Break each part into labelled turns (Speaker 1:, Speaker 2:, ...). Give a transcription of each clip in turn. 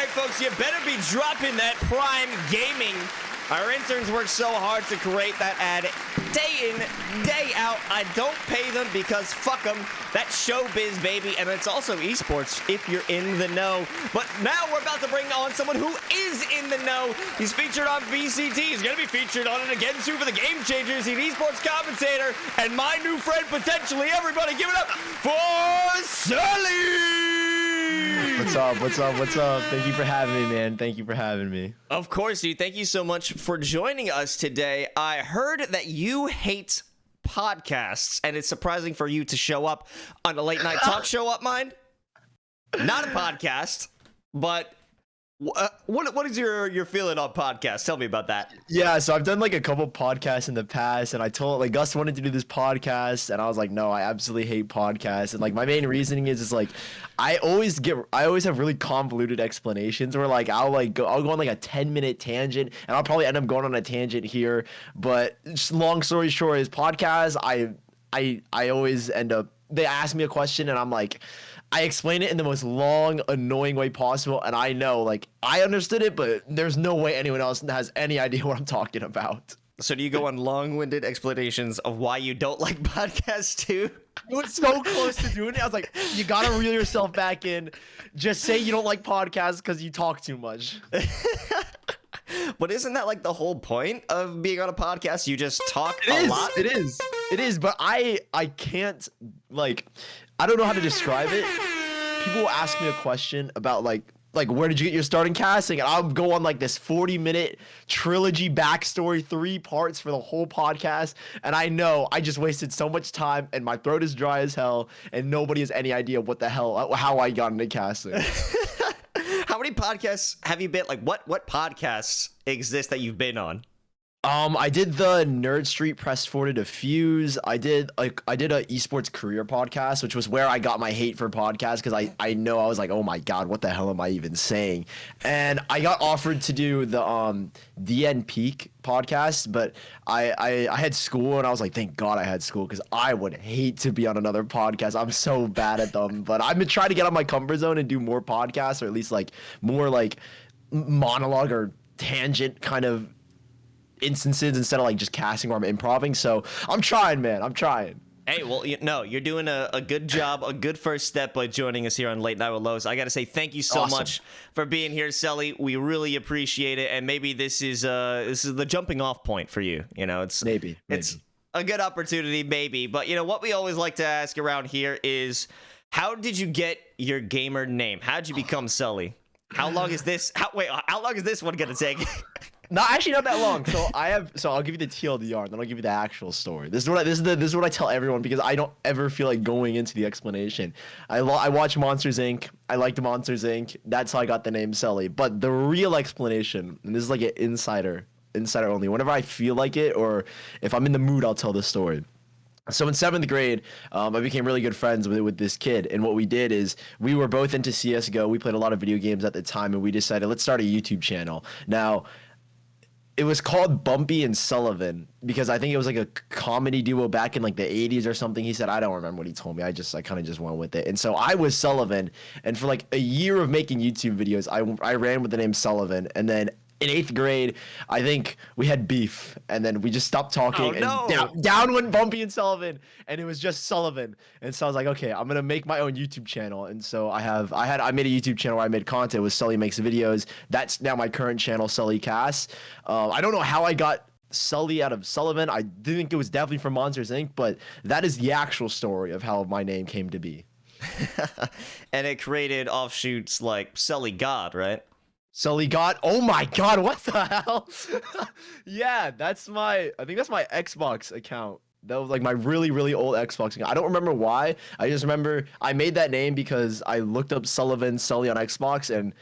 Speaker 1: folks, you better be dropping that Prime Gaming. Our interns work so hard to create that ad day in, day out. I don't pay them because fuck them. That's showbiz, baby. And it's also esports if you're in the know. But now we're about to bring on someone who is in the know. He's featured on VCT. He's going to be featured on it again soon for the Game Changers. He's an esports commentator and my new friend, potentially. Everybody give it up for Sully!
Speaker 2: What's up? What's up? What's up? Thank you for having me, man. Thank you for having me.
Speaker 1: Of course, dude. Thank you so much for joining us today. I heard that you hate podcasts, and it's surprising for you to show up on a late night talk show up mine. Not a podcast, but what is your feeling on podcasts? Tell me about that.
Speaker 2: Yeah, so I've done like a couple podcasts in the past, and I told like Gus wanted to do this podcast, and I was like, no, I absolutely hate podcasts. And like my main reasoning is like I always have really convoluted explanations where like I'll go on like a 10-minute tangent, and I'll probably end up going on a tangent here. But just long story short is podcasts, I always end up, they ask me a question and I'm like, I explain it in the most long, annoying way possible, and I know, like, I understood it, but there's no way anyone else has any idea what I'm talking about.
Speaker 1: So do you go on long-winded explanations of why you don't like podcasts too?
Speaker 2: I was so close to doing it. I was like, you gotta reel yourself back in. Just say you don't like podcasts because you talk too much.
Speaker 1: But isn't that like the whole point of being on a podcast? You just talk a lot?
Speaker 2: It is, but I can't, like, I don't know how to describe it. People will ask me a question about like where did you get your start in casting, and I'll go on like this 40-minute trilogy backstory, 3 parts for the whole podcast, and I know I just wasted so much time and my throat is dry as hell and nobody has any idea what the hell, how I got into casting.
Speaker 1: How many podcasts have you been, like what podcasts exist that you've been on?
Speaker 2: I did the Nerd Street Press Forwarded to Fuse. I did a esports career podcast, which was where I got my hate for podcasts because I know I was like, oh my god, what the hell am I even saying? And I got offered to do the DN Peak podcast, but I had school and I was like, thank God I had school because I would hate to be on another podcast. I'm so bad at them. But I've been trying to get out of my comfort zone and do more podcasts, or at least like more like monologue or tangent kind of instances instead of like just casting where I'm improving. So I'm trying, man. I'm trying.
Speaker 1: Hey, well, you're doing a good job, a good first step by joining us here on Late Night with Lowe's. I got to say thank you so much for being here, Sully. We really appreciate it, and maybe this is the jumping off point for you. You know, it's a good opportunity, maybe. But you know what we always like to ask around here is, how did you get your gamer name? How did you become Sully? How long is this? How long is this one gonna take?
Speaker 2: Actually not that long. So I'll give you the TLDR, and then I'll give you the actual story. This is what I tell everyone because I don't ever feel like going into the explanation. I watch Monsters Inc. I liked Monsters Inc. That's how I got the name Sully. But the real explanation, and this is like an insider only. Whenever I feel like it, or if I'm in the mood, I'll tell the story. So in 7th grade, I became really good friends with this kid, and what we did is we were both into CS:GO. We played a lot of video games at the time, and we decided, let's start a YouTube channel. Now, it was called Bumpy and Sullivan because I think it was like a comedy duo back in like the 80s or something. He said, I don't remember what he told me. I kind of just went with it. And so I was Sullivan, and for like a year of making YouTube videos, I ran with the name Sullivan, and then in 8th grade, I think we had beef, and then we just stopped talking.
Speaker 1: Oh, no.
Speaker 2: And down went Bumpy and Sullivan, and it was just Sullivan. And so I was like, okay, I'm gonna make my own YouTube channel. And so I made a YouTube channel where I made content with Sully Makes Videos. That's now my current channel, Sully Casts. I don't know how I got Sully out of Sullivan. I think it was definitely from Monsters Inc., but that is the actual story of how my name came to be.
Speaker 1: And it created offshoots like Sully God, right?
Speaker 2: Sully God. Oh my god, what the hell? Yeah, I think that's my Xbox account. That was like my really, really old Xbox account. I don't remember why. I just remember I made that name because I looked up Sully on Xbox, and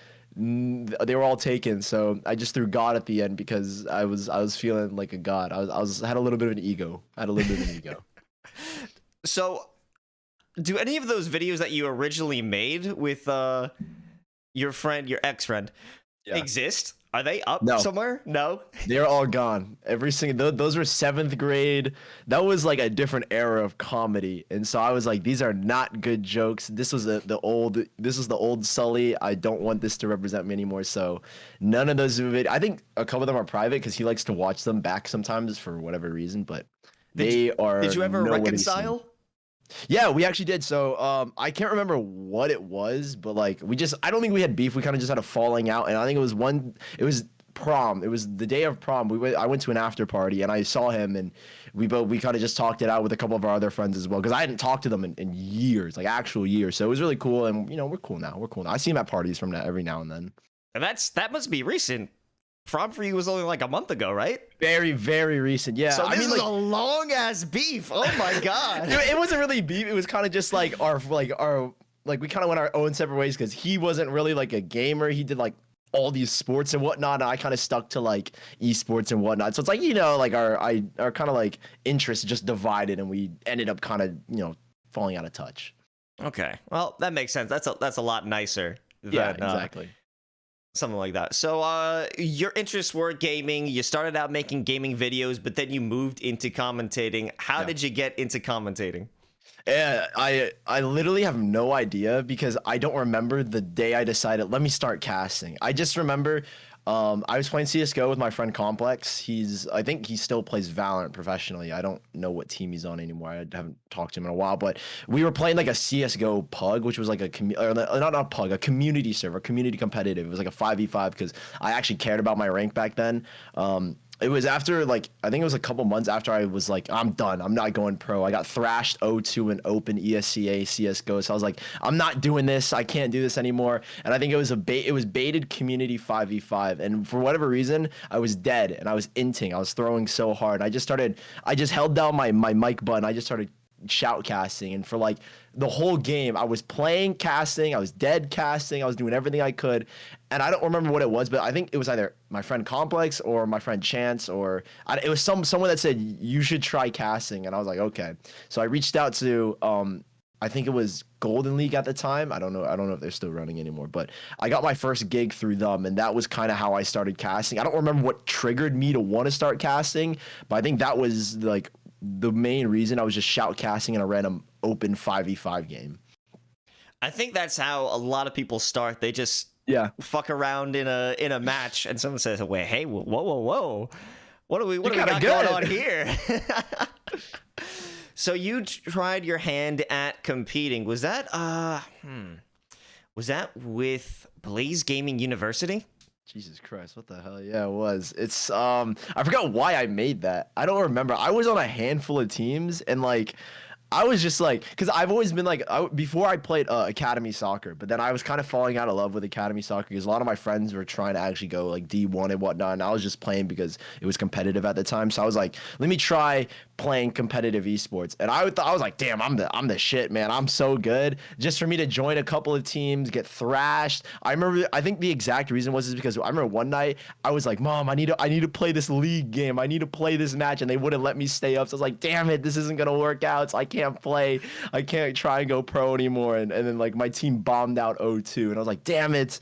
Speaker 2: they were all taken. So I just threw God at the end because I was feeling like a god. I had a little bit of an ego.
Speaker 1: So, do any of those videos that you originally made with your ex-friend, exist? Are they up
Speaker 2: No.
Speaker 1: somewhere? No.
Speaker 2: They're all gone. Every single those were 7th grade. That was like a different era of comedy, and so I was like, these are not good jokes. This was the old Sully. I don't want this to represent me anymore. So none of those. I think a couple of them are private because he likes to watch them back sometimes for whatever reason. But
Speaker 1: Did you ever
Speaker 2: nowhere to be
Speaker 1: reconcile?
Speaker 2: seen. Yeah, we actually did. So I can't remember what it was, but like I don't think we had beef. We kind of just had a falling out, and I think it was prom. It was the day of prom. I went to an after party and I saw him, and we kind of just talked it out with a couple of our other friends as well, because I hadn't talked to them in years, like actual years. So it was really cool, and we're cool now. We're cool now. I see him at parties from every now and then.
Speaker 1: And that must be recent. Prom for you was only like a month ago, right?
Speaker 2: Very, very recent. Yeah.
Speaker 1: So
Speaker 2: I mean,
Speaker 1: is
Speaker 2: like,
Speaker 1: a long ass beef. Oh my god.
Speaker 2: it wasn't really beef. It was kind of just like our we kind of went our own separate ways, because he wasn't really like a gamer. He did like all these sports and whatnot, and I kind of stuck to like esports and whatnot. So it's like, like our kind of like interests just divided, and we ended up kind of falling out of touch.
Speaker 1: Okay, well, that makes sense. That's a lot nicer than,
Speaker 2: Yeah, exactly.
Speaker 1: Something like that. So your interests were gaming. You started out making gaming videos, but then you moved into commentating. How did you get into commentating?
Speaker 2: Yeah, I literally have no idea, because I don't remember the day I decided, let me start casting. I just remember I was playing CSGO with my friend Complex. I think he still plays Valorant professionally. I don't know what team he's on anymore. I haven't talked to him in a while, but we were playing like a CSGO pug, which was like not a pug, a community server, community competitive. It was like a 5v5, because I actually cared about my rank back then. It was after, like, I think it was a couple months after I was like, I'm done. I'm not going pro. I got thrashed 0-2 in open ESCA CSGO. So I was like, I'm not doing this. I can't do this anymore. And I think it was baited community 5v5. And for whatever reason, I was dead, and I was inting. I was throwing so hard. I just held down my mic button. I just started shoutcasting, and for like the whole game I was playing casting, I was dead casting, I was doing everything I could, and I don't remember what it was, but I think it was either my friend Complex or my friend Chance, or it was someone that said you should try casting, and I was like, okay. So I reached out to I think it was Golden League at the time. I don't know if they're still running anymore, but I got my first gig through them, and that was kind of how I started casting. I don't remember what triggered me to want to start casting, but I think that was like the main reason. I was just shoutcasting in a random open 5v5 game.
Speaker 1: I think that's how a lot of people start. They just fuck around in a match, and someone says, "Wait, hey, whoa, what do we got going on here?" So you tried your hand at competing. Was that with Blaze Gaming University?
Speaker 2: Jesus Christ, what the hell? Yeah, it was. It's I forgot why I made that. I don't remember. I was on a handful of teams, and like I was just like, because I've always been like, before I played academy soccer, but then I was kind of falling out of love with academy soccer, because a lot of my friends were trying to actually go like D1 and whatnot, and I was just playing because it was competitive at the time. So I was like, let me try playing competitive esports, and I was like, damn, I'm the shit, man. I'm so good. Just for me to join a couple of teams, get thrashed. I think the exact reason was because I remember one night I was like, Mom, I need to play this league game. I need to play this match, and they wouldn't let me stay up. So I was like, damn it, this isn't gonna work out. So I can't play. I can't try and go pro anymore. And then like my team bombed out 0-2, and I was like, damn it.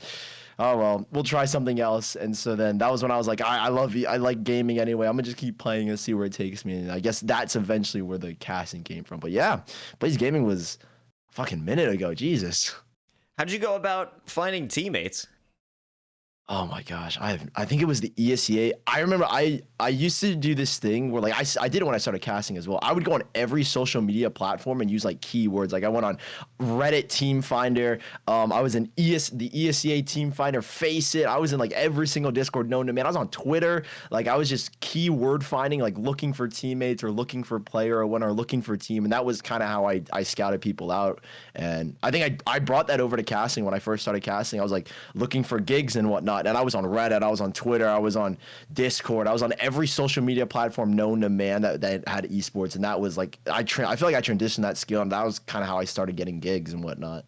Speaker 2: Oh well, we'll try something else. And so then that was when I was like, I like gaming anyway. I'm gonna just keep playing and see where it takes me. And I guess that's eventually where the casting came from. But yeah, Blaze Gaming was a fucking minute ago. Jesus.
Speaker 1: How'd you go about finding teammates?
Speaker 2: Oh my gosh, I think it was the ESCA. I remember I used to do this thing where like I did it when I started casting as well. I would go on every social media platform and use like keywords. Like I went on Reddit Team Finder. I was in the ESCA Team Finder, Face It. I was in like every single Discord known to man. I was on Twitter. Like I was just keyword finding, like looking for teammates or looking for player or looking for team. And that was kind of how I scouted people out. And I think I brought that over to casting when I first started casting. I was like looking for gigs and whatnot. And I was on Reddit, I was on Twitter, I was on Discord, I was on every social media platform known to man that had esports, and that was like I feel like I transitioned that skill, and that was kind of how I started getting gigs and whatnot.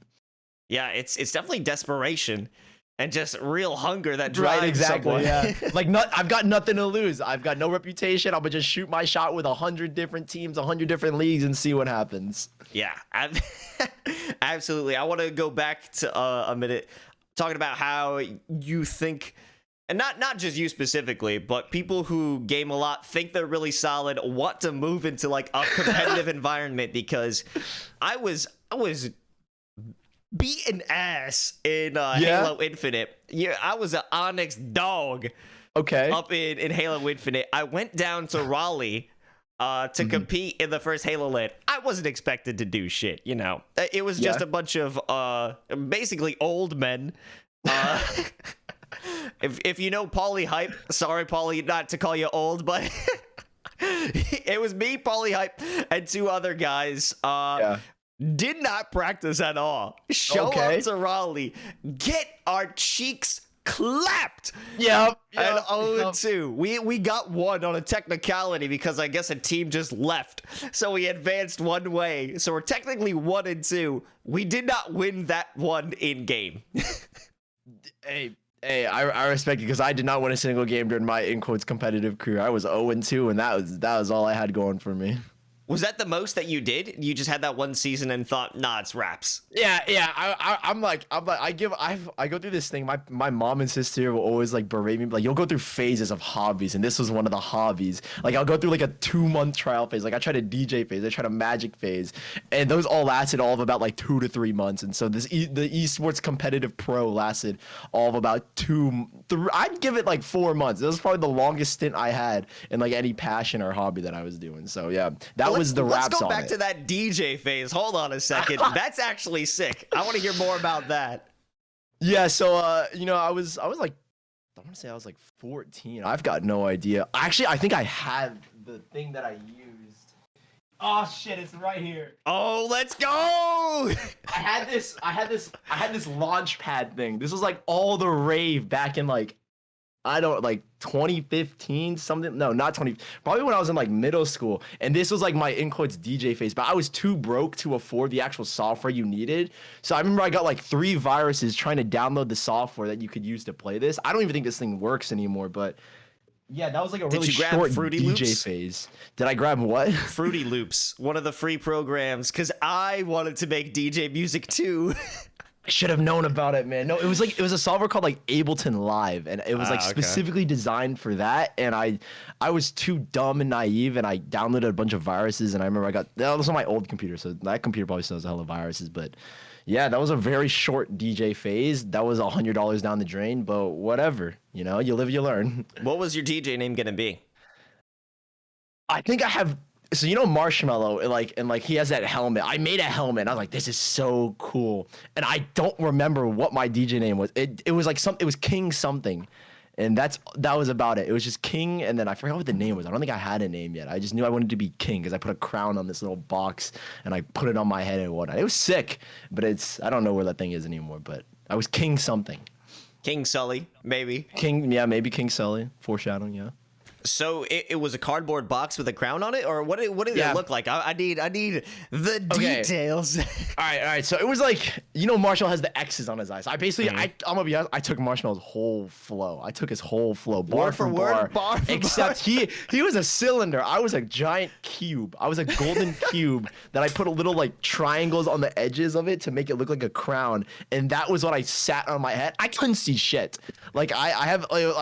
Speaker 1: Yeah, it's definitely desperation and just real hunger that drives
Speaker 2: exactly.
Speaker 1: someone.
Speaker 2: Yeah, like I've got nothing to lose. I've got no reputation. I'm gonna just shoot my shot with 100 different teams, 100 different leagues, and see what happens.
Speaker 1: Yeah, absolutely. I want to go back to a minute, talking about how you think and not just you specifically, but people who game a lot, think they're really solid, want to move into like a competitive environment, because I was beating ass in Halo Infinite. Yeah, I was an Onyx dog.
Speaker 2: Okay.
Speaker 1: Up in Halo Infinite. I went down to Raleigh to compete in the first Halo LAN. I wasn't expected to do shit, you know. It was just a bunch of basically old men. If you know Pauly Hype, sorry Pauly, not to call you old, but it was me, Pauly Hype, and 2 other guys. Did not practice at all. Show up to Raleigh, get our cheeks clapped.
Speaker 2: Yep.
Speaker 1: And 0-2. We got 1 on a technicality because I guess a team just left. So we advanced 1 way. So we're technically 1-2. We did not win that 1 in game.
Speaker 2: Hey, I respect you, because I did not win a single game during my in quotes competitive career. I was 0-2, and that was all I had going for me.
Speaker 1: Was that the most that you did? You just had that 1 season and thought, nah, it's raps.
Speaker 2: Yeah. I go through this thing. My mom and sister will always like berate me, like, you'll go through phases of hobbies, and this was one of the hobbies. Like, I'll go through like a 2-month trial phase. Like, I tried a DJ phase, I tried a magic phase, and those all lasted all of about like 2 to 3 months. And so the esports competitive pro lasted all of about 2, 3. I'd give it like 4 months. It was probably the longest stint I had in like any passion or hobby that I was doing. So yeah, that was the raps on it.
Speaker 1: Let's go back to that DJ phase. Hold on a second. That's actually sick. I want to hear more about that.
Speaker 2: Yeah, so you know, I was like, I want to say I was like 14. I've got no idea. Actually, I think I had the thing that I used. Oh shit, it's right here.
Speaker 1: Oh, let's go.
Speaker 2: I had this launch pad thing. This was like all the rave back in like, I don't, like 2015 something. No, not 20, probably when I was in like middle school. And this was like my in quotes DJ phase, but I was too broke to afford the actual software you needed. So I remember I got like 3 viruses trying to download the software that you could use to play this. I don't even think this thing works anymore, but yeah, that was like a really short DJ phase. Did I grab what?
Speaker 1: Fruity Loops, one of the free programs, because I wanted to make DJ music too.
Speaker 2: I should have known about it, man. No, it was a software called like Ableton Live, and it was like specifically designed for that. And I was too dumb and naive, and I downloaded a bunch of viruses. And I remember that was on my old computer, so that computer probably still has a hell of viruses. But yeah, that was a very short DJ phase. That was $100 down the drain, but whatever. You know, you live, you learn.
Speaker 1: What was your DJ name gonna be?
Speaker 2: I think I have. So you know Marshmallow, and he has that helmet. I made a helmet. And I was like, this is so cool. And I don't remember what my DJ name was. It was like it was King something, and that was about it. It was just King, and then I forgot what the name was. I don't think I had a name yet. I just knew I wanted to be King because I put a crown on this little box and I put it on my head and whatnot. It was sick, but I don't know where that thing is anymore. But I was King something.
Speaker 1: King Sully, maybe.
Speaker 2: Maybe King Sully. Foreshadowing, yeah.
Speaker 1: So it was a cardboard box with a crown on it, or what did it look like? I need the details.
Speaker 2: All right. So it was like, you know, Marshall has the X's on his eyes. I'm gonna be honest, I took Marshall's whole flow. I took his whole flow, bar for bar. Except he was a cylinder. I was a giant cube. I was a golden cube that I put a little like triangles on the edges of it to make it look like a crown, and that was what I sat on my head. I couldn't see shit. Like I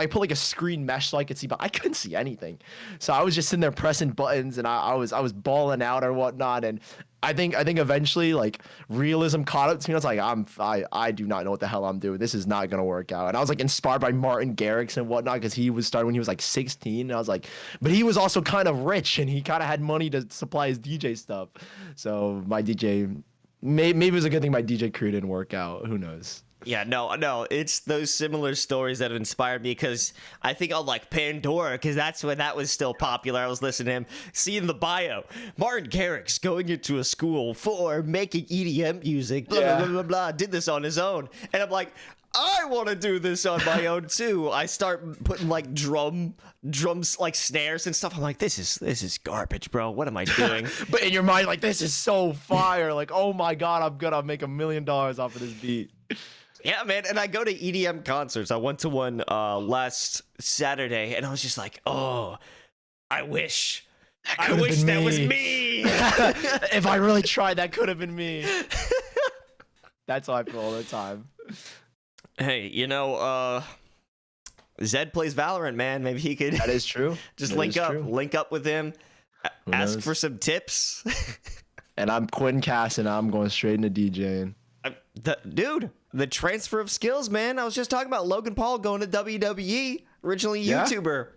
Speaker 2: put like a screen mesh so I could see, but I couldn't see anything. So I was just sitting there pressing buttons, and I was balling out or whatnot. And I think eventually like realism caught up to me. I was like, I do not know what the hell I'm doing. This is not gonna work out. And I was like inspired by Martin Garrix and whatnot, because he was started when he was like 16. And I was like, but he was also kind of rich, and he kind of had money to supply his DJ stuff. So my DJ, maybe it was a good thing my DJ career didn't work out. Who knows?
Speaker 1: Yeah, no, it's those similar stories that have inspired me, because I think on like Pandora, because that's when that was still popular. I was listening to him, seeing the bio, Martin Garrix going into a school for making EDM music, blah, blah, blah, blah, blah, did this on his own. And I'm like, I want to do this on my own too. I start putting like drums, like snares and stuff. I'm like, this is garbage, bro. What am I doing?
Speaker 2: But in your mind, like, this is so fire. Like, oh my God, I'm gonna make $1 million off of this beat.
Speaker 1: Yeah, man, and I go to EDM concerts. I went to one last Saturday, and I was just like, oh, I wish that was me.
Speaker 2: If I really tried, that could have been me. That's how I feel all the time.
Speaker 1: Hey, you know, Zed plays Valorant, man. Maybe he could
Speaker 2: That is true.
Speaker 1: just
Speaker 2: That is true.
Speaker 1: link up with him,
Speaker 2: Who
Speaker 1: ask
Speaker 2: knows?
Speaker 1: for some tips.
Speaker 2: And I'm quitting Cass and I'm going straight into DJing.
Speaker 1: Dude, the transfer of skills, man. I was just talking about Logan Paul going to WWE, originally
Speaker 2: Yeah.
Speaker 1: YouTuber.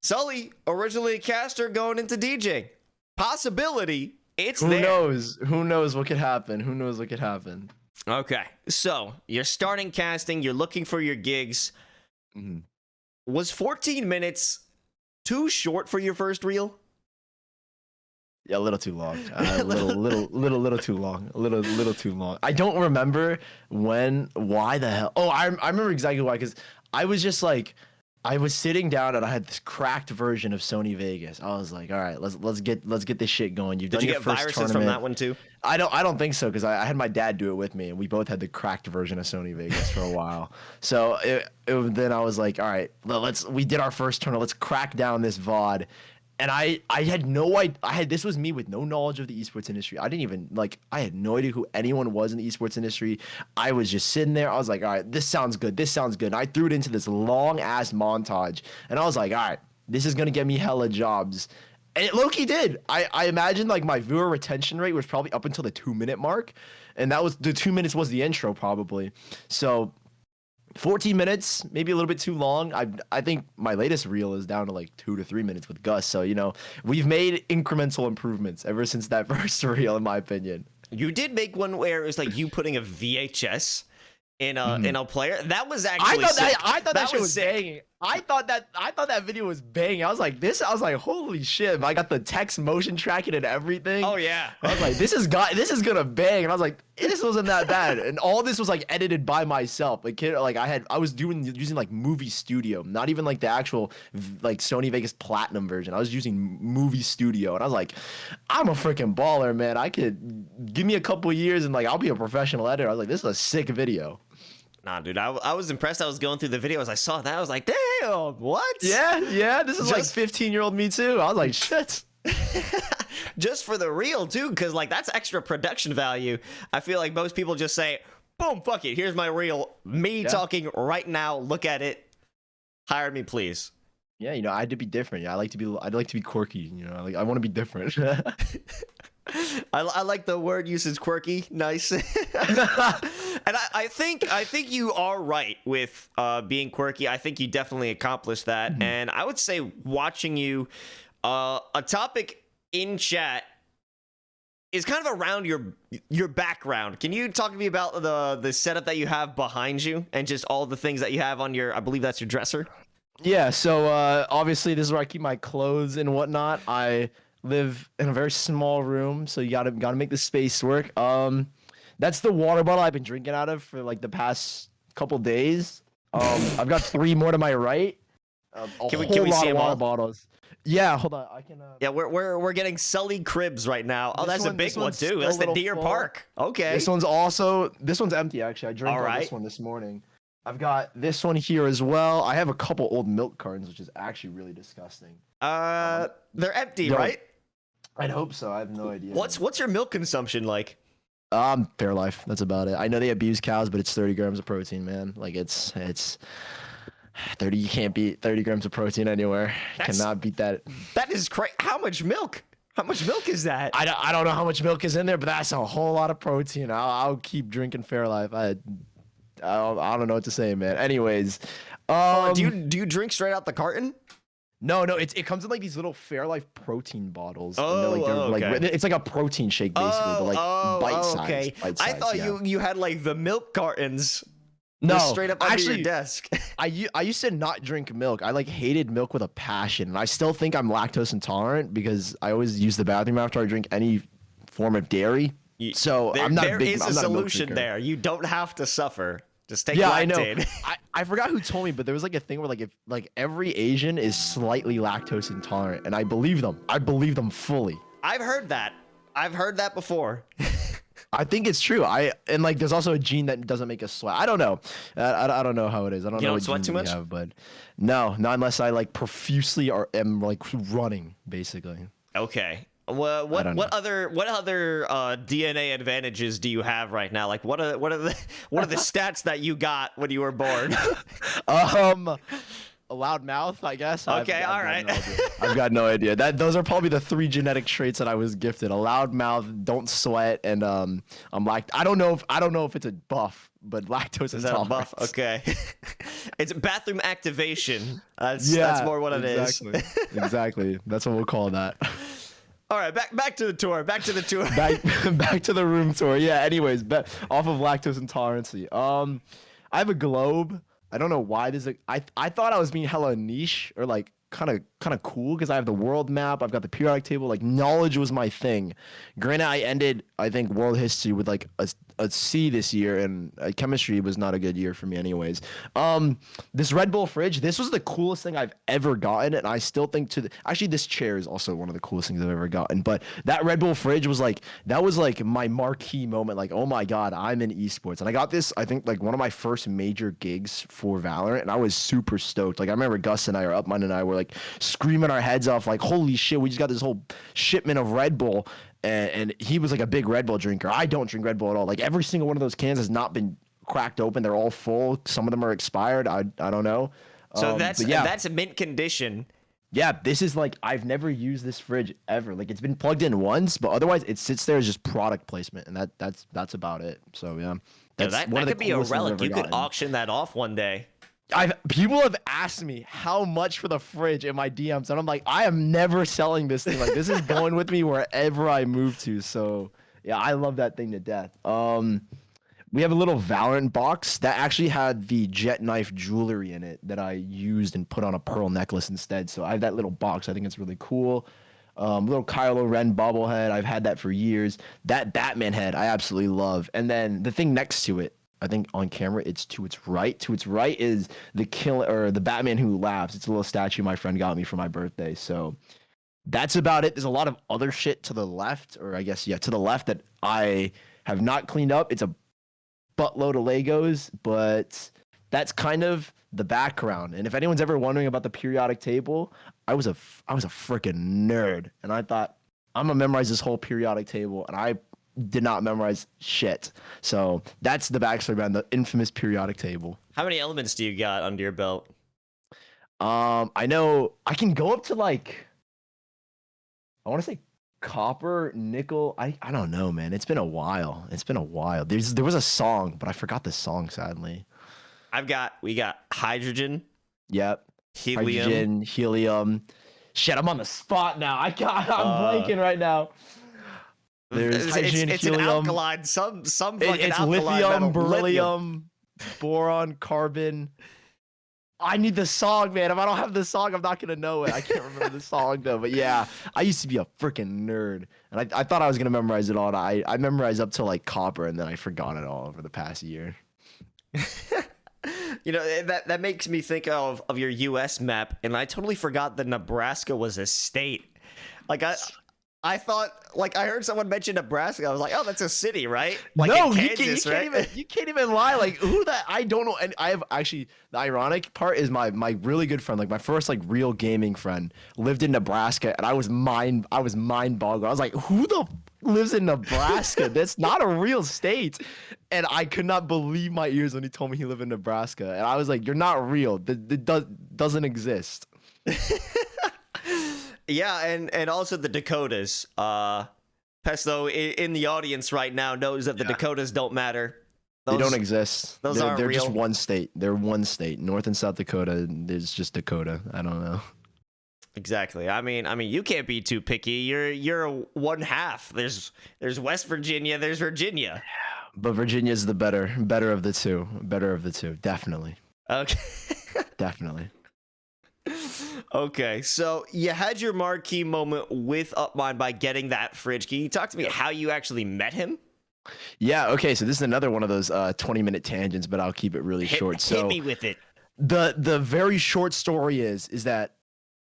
Speaker 1: Sully, originally a caster, going into DJ. Possibility, it's
Speaker 2: Who
Speaker 1: there.
Speaker 2: knows? Who knows what could happen? Who knows what could happen?
Speaker 1: Okay, so you're starting casting, you're looking for your gigs.
Speaker 2: Mhm.
Speaker 1: Was 14 minutes too short for your first reel?
Speaker 2: Yeah, a little too long. A little too long. A little too long. I don't remember why the hell. Oh, I remember exactly why. Because I was just like, I was sitting down and I had this cracked version of Sony Vegas. I was like, all right, let's get this shit going. You've
Speaker 1: Did
Speaker 2: done
Speaker 1: you
Speaker 2: your
Speaker 1: get
Speaker 2: first
Speaker 1: viruses
Speaker 2: tournament.
Speaker 1: from that one too?
Speaker 2: I don't think so because I had my dad do it with me and we both had the cracked version of Sony Vegas for a while. So then I was like, all right, we did our first tournament. Let's crack down this VOD. And I had no idea. This was me with no knowledge of the esports industry. I had no idea who anyone was in the esports industry. I was just sitting there. I was like, all right, this sounds good. This sounds good. And I threw it into this long ass montage. And I was like, all right, this is going to get me hella jobs. And it low-key did. I imagine like my viewer retention rate was probably up until the 2-minute mark. And that was the 2 minutes was the intro probably. So 14 minutes, maybe a little bit too long. I think my latest reel is down to like 2 to 3 minutes with Gus. So, we've made incremental improvements ever since that first reel, in my opinion.
Speaker 1: You did make one where it was like you putting a VHS in a player. That was actually
Speaker 2: I thought that shit was
Speaker 1: sick.
Speaker 2: banging. I thought that video was banging. I was like, holy shit. I got the text motion tracking and everything.
Speaker 1: Oh yeah.
Speaker 2: I was like, this is gonna bang. And I was like, this wasn't that bad. And all this was like edited by myself. I was using like Movie Studio, not even like the actual like Sony Vegas Platinum version. I was using Movie Studio, and I was like, I'm a freaking baller, man. I could give me a couple years and like I'll be a professional editor. I was like, this is a sick video.
Speaker 1: Nah, dude, I was impressed. I was going through the videos. I saw that. I was like, damn, what?
Speaker 2: Yeah. This is like
Speaker 1: Just-
Speaker 2: 15-year-old me too. I was like, shit.
Speaker 1: Just for the reel too, because like that's extra production value. I feel like most people just say, boom, fuck it, here's my reel. Me talking right now. Look at it. Hire me, please.
Speaker 2: Yeah, I had to be different. Yeah, I'd like to be quirky. I want to be different.
Speaker 1: I like the word usage, quirky. Nice. And I think you are right with being quirky. I think you definitely accomplished that.
Speaker 2: Mm-hmm.
Speaker 1: And I would say watching you, a topic in chat is kind of around your background. Can you talk to me about the setup that you have behind you and just all the things that you have on your, I believe that's your dresser?
Speaker 2: Yeah, so obviously this is where I keep my clothes and whatnot. I live in a very small room, so you gotta make the space work. That's the water bottle I've been drinking out of for like the past couple days. I've got 3 more to my right.
Speaker 1: Can we see them
Speaker 2: water
Speaker 1: all?
Speaker 2: Bottles. Yeah, hold on. I can.
Speaker 1: Yeah, we're getting Sully cribs right now. Oh, that's a big
Speaker 2: this
Speaker 1: one
Speaker 2: one's
Speaker 1: too.
Speaker 2: still
Speaker 1: That's
Speaker 2: a
Speaker 1: the
Speaker 2: little
Speaker 1: Deer
Speaker 2: full.
Speaker 1: Park. Okay.
Speaker 2: This one's empty actually. I drank
Speaker 1: All
Speaker 2: out
Speaker 1: right.
Speaker 2: this one this morning. I've got this one here as well. I have a couple old milk cartons, which is actually really disgusting.
Speaker 1: They're empty,
Speaker 2: Yo,
Speaker 1: right?
Speaker 2: I'd hope so. I have no idea.
Speaker 1: What's your milk consumption like?
Speaker 2: Fairlife. That's about it. I know they abuse cows, but it's 30 grams of protein, man. Like it's 30. You can't beat 30 grams of protein anywhere. Cannot beat that.
Speaker 1: That is crazy. How much milk? How much milk is that?
Speaker 2: I don't know how much milk is in there, but that's a whole lot of protein. I'll keep drinking Fairlife. I don't know what to say, man. Anyways,
Speaker 1: Do you drink straight out the carton?
Speaker 2: No, it comes in like these little Fairlife protein bottles.
Speaker 1: Oh,
Speaker 2: and they're
Speaker 1: okay.
Speaker 2: like it's like a protein shake basically, but like bite size.
Speaker 1: Okay. I thought you had like the milk cartons.
Speaker 2: No,
Speaker 1: just straight up under
Speaker 2: actually,
Speaker 1: your desk.
Speaker 2: I used to not drink milk. I like hated milk with a passion, and I still think I'm lactose intolerant because I always use the bathroom after I drink any form of dairy. So I'm not
Speaker 1: there
Speaker 2: a big.
Speaker 1: is
Speaker 2: I'm
Speaker 1: a
Speaker 2: not
Speaker 1: solution
Speaker 2: a milk drinker.
Speaker 1: there. You don't have to suffer. Just take
Speaker 2: Yeah, I know.
Speaker 1: Lactaid.
Speaker 2: I forgot who told me, but there was like a thing where like if like every Asian is slightly lactose intolerant, and I believe them. I believe them fully.
Speaker 1: I've heard that. I've heard that before.
Speaker 2: I think it's true. And like there's also a gene that doesn't make us sweat. I don't know. I don't know how it is. I don't know
Speaker 1: don't
Speaker 2: what
Speaker 1: sweat
Speaker 2: genes
Speaker 1: too
Speaker 2: we
Speaker 1: much?
Speaker 2: have, but no, not unless I like profusely am like running basically.
Speaker 1: Okay. Well, what other DNA advantages do you have right now? Like what are the stats that you got when you were born?
Speaker 2: a loud mouth, I guess.
Speaker 1: Okay, all right.
Speaker 2: I've got no idea. Those are probably the 3 genetic traits that I was gifted: a loud mouth, don't sweat, and I'm I don't know if it's a buff, but lactose
Speaker 1: Is that a buff? Okay. It's bathroom activation. That's more what it is.
Speaker 2: Exactly. That's what we'll call that.
Speaker 1: All right, back to the tour. Back to the tour.
Speaker 2: back to the room tour. Yeah. Anyways, off of lactose intolerancy. I have a globe. I don't know why this. I thought I was being hella niche or like kind of cool because I have the world map. I've got the periodic table. Like knowledge was my thing. Granted, I ended I think world history with like a C this year, and chemistry was not a good year for me anyways. This Red Bull fridge, this was the coolest thing I've ever gotten, and I still think actually this chair is also one of the coolest things I've ever gotten. But that Red Bull fridge was like my marquee moment. Like, oh my god, I'm in esports, and I got this I think like one of my first major gigs for Valorant, and I was super stoked. Like I remember Gus and I or Upman and I were like screaming our heads off, like holy shit, we just got this whole shipment of Red Bull. And he was like a big Red Bull drinker. I don't drink Red Bull at all. Like every single one of those cans has not been cracked open. They're all full. Some of them are expired. I don't know.
Speaker 1: So that's a mint condition.
Speaker 2: Yeah, this is like I've never used this fridge ever. Like it's been plugged in once, but otherwise it sits there as just product placement, and that's about it. So yeah,
Speaker 1: that could be a relic. You could auction that off one day.
Speaker 2: People have asked me how much for the fridge in my DMs, and I'm like, I am never selling this thing. Like this is going with me wherever I move to. So yeah, I love that thing to death. We have a little Valorant box that actually had the jet knife jewelry in it that I used and put on a pearl necklace instead. So I have that little box. I think it's really cool. Little Kylo Ren bobblehead. I've had that for years. That Batman head I absolutely love. And then the thing next to it, I think on camera, it's to its right. To its right is the Batman who laughs. It's a little statue my friend got me for my birthday. So that's about it. There's a lot of other shit to the left, or I guess, yeah, to the left that I have not cleaned up. It's a buttload of Legos, but that's kind of the background. And if anyone's ever wondering about the periodic table, I was a freaking nerd. And I thought, I'm going to memorize this whole periodic table. And I did not memorize shit. So that's the backstory behind the infamous periodic table.
Speaker 1: How many elements do you got under your belt?
Speaker 2: I know I can go up to like, I want to say copper, nickel. I don't know, man. It's been a while. There was a song, but I forgot the song, sadly.
Speaker 1: We got hydrogen.
Speaker 2: Yep.
Speaker 1: Helium.
Speaker 2: Helium. Shit, I'm on the spot now. I'm blanking right now. There's hydrogen,
Speaker 1: it's
Speaker 2: helium.
Speaker 1: An alkaline. Some fucking
Speaker 2: it's
Speaker 1: alkaline
Speaker 2: lithium,
Speaker 1: metal.
Speaker 2: beryllium, boron, carbon. I need the song, man. If I don't have the song, I'm not gonna know it. I can't remember the song though. But yeah, I used to be a freaking nerd, and I thought I was gonna memorize it all. And I memorized up to like copper, and then I forgot it all over the past year.
Speaker 1: You know, that makes me think of your U.S. map, and I totally forgot that Nebraska was a state. Like I thought, like I heard someone mention Nebraska. I was like, oh, that's a city, right? Like
Speaker 2: no,
Speaker 1: in Kansas,
Speaker 2: you can't even lie. Like who that? I don't know. And I have actually, the ironic part is my really good friend, like my first like real gaming friend, lived in Nebraska, and I was mind boggled. I was like, who the lives in Nebraska? That's not a real state. And I could not believe my ears when he told me he lived in Nebraska. And I was like, you're not real. It doesn't exist.
Speaker 1: Yeah, and also the Dakotas. Pesto in the audience right now knows that the Dakotas don't matter.
Speaker 2: They don't exist.
Speaker 1: They're
Speaker 2: real.
Speaker 1: Just
Speaker 2: one state. They're one state. North and South Dakota. There's just Dakota. I don't know.
Speaker 1: Exactly. I mean, you can't be too picky. You're one half. There's West Virginia. There's Virginia.
Speaker 2: But Virginia's the better of the two. Better of the two. Definitely.
Speaker 1: Okay.
Speaker 2: Definitely.
Speaker 1: Okay, so you had your marquee moment with Upmind by getting that fridge. Can you talk to me how you actually met him?
Speaker 2: Yeah, okay, so this is another one of those 20-minute tangents, but I'll keep it really short.
Speaker 1: Hit me with it.
Speaker 2: The very short story is that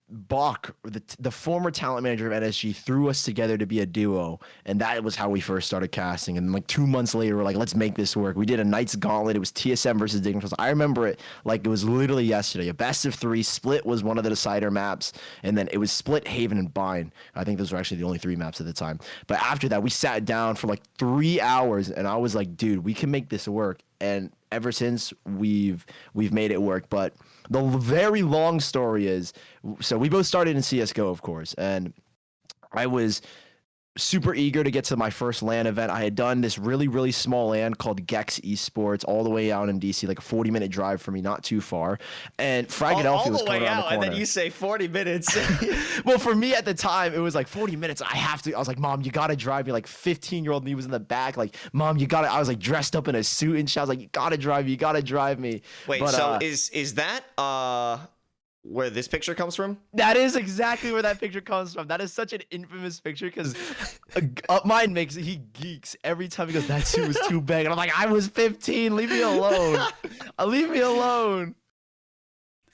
Speaker 2: Bach, the former talent manager of NSG, threw us together to be a duo, and that was how we first started casting. And like 2 months later, we're like, let's make this work. We did a Knights Gauntlet. It was TSM versus Dignitals. I remember it like it was literally yesterday. A best of 3. Split was one of the decider maps, and then it was Split, Haven, and Bind. I think those were actually the only 3 maps at the time. But after that, we sat down for like 3 hours, and I was like, dude, we can make this work. And ever since we've made it work. But the very long story is, so we both started in CS:GO, of course, and I was super eager to get to my first LAN event. I had done this really, really small LAN called Gex Esports all the way out in DC, like a 40-minute drive for me, not too far. And Fragadelphia was coming around the corner.
Speaker 1: And then you say 40 minutes.
Speaker 2: Well, for me at the time, it was like 40 minutes. I was like, Mom, you got to drive me. Like 15-year-old me was in the back. Like, Mom, you got to, I was like dressed up in a suit and shit. I was like, you got to drive me. You got to drive me.
Speaker 1: Wait, but, so is that where this picture comes from?
Speaker 2: That is exactly where that picture comes from. That is such an infamous picture because mine makes it. He geeks every time he goes, that suit was too big. And I'm like, I was 15. Leave me alone. Leave me alone.